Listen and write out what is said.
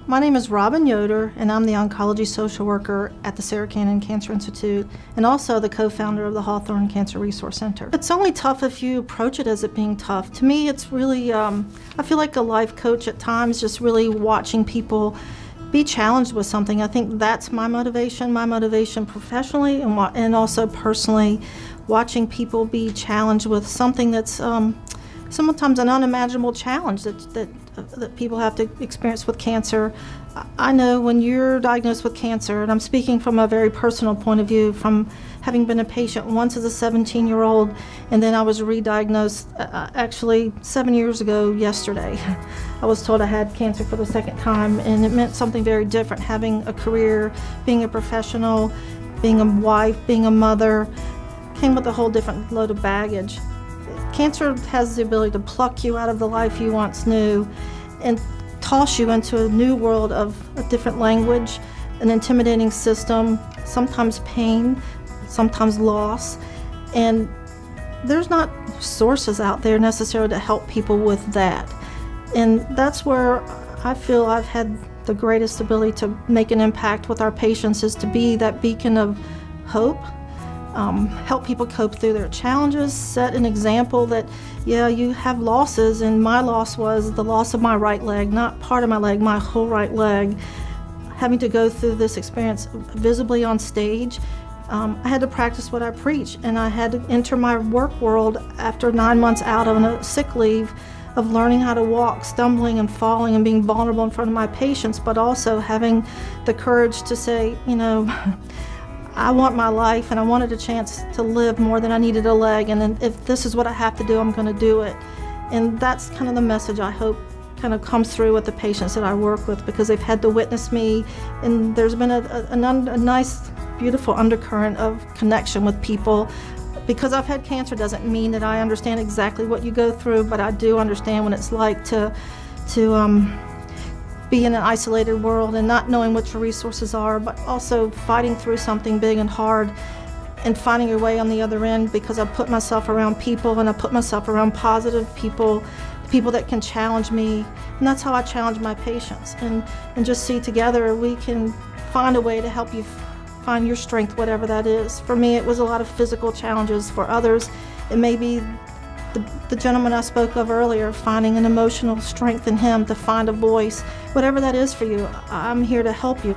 My name is Robin Yoder, and I'm the oncology social worker at the Sarah Cannon Cancer Institute and also the co-founder of the Hawthorne Cancer Resource Center. It's only tough if you approach it as it being tough. To me, it's really, I feel like a life coach at times, just really watching people be challenged with something. I think that's my motivation professionally and also personally, watching people be challenged with something that's sometimes an unimaginable challenge that people have to experience with cancer. I know when you're diagnosed with cancer, and I'm speaking from a very personal point of view, from having been a patient once as a 17-year-old, and then I was re-diagnosed actually 7 years ago yesterday. I was told I had cancer for the second time, and it meant something very different, having a career, being a professional, being a wife, being a mother, came with a whole different load of baggage. Cancer has the ability to pluck you out of the life you once knew and toss you into a new world of a different language, an intimidating system, sometimes pain, sometimes loss. And there's not sources out there necessarily to help people with that. And that's where I feel I've had the greatest ability to make an impact with our patients, is to be that beacon of hope. Help people cope through their challenges, set an example that, yeah, you have losses, and my loss was the loss of my right leg, not part of my leg, my whole right leg. Having to go through this experience visibly on stage, I had to practice what I preach, and I had to enter my work world after 9 months out on a sick leave of learning how to walk, stumbling and falling and being vulnerable in front of my patients, but also having the courage to say, you know, I want my life, and I wanted a chance to live more than I needed a leg, and if this is what I have to do, I'm going to do it. And that's kind of the message I hope kind of comes through with the patients that I work with, because they've had to witness me, and there's been a nice, beautiful undercurrent of connection with people. Because I've had cancer doesn't mean that I understand exactly what you go through, but I do understand what it's like to be in an isolated world and not knowing what your resources are, but also fighting through something big and hard and finding your way on the other end, because I put myself around people, and I put myself around positive people, people that can challenge me, and that's how I challenge my patients, and just see together we can find a way to help you find your strength, whatever that is. For me, it was a lot of physical challenges. For others, it may be the gentleman I spoke of earlier, finding an emotional strength in him to find a voice. Whatever that is for you, I'm here to help you.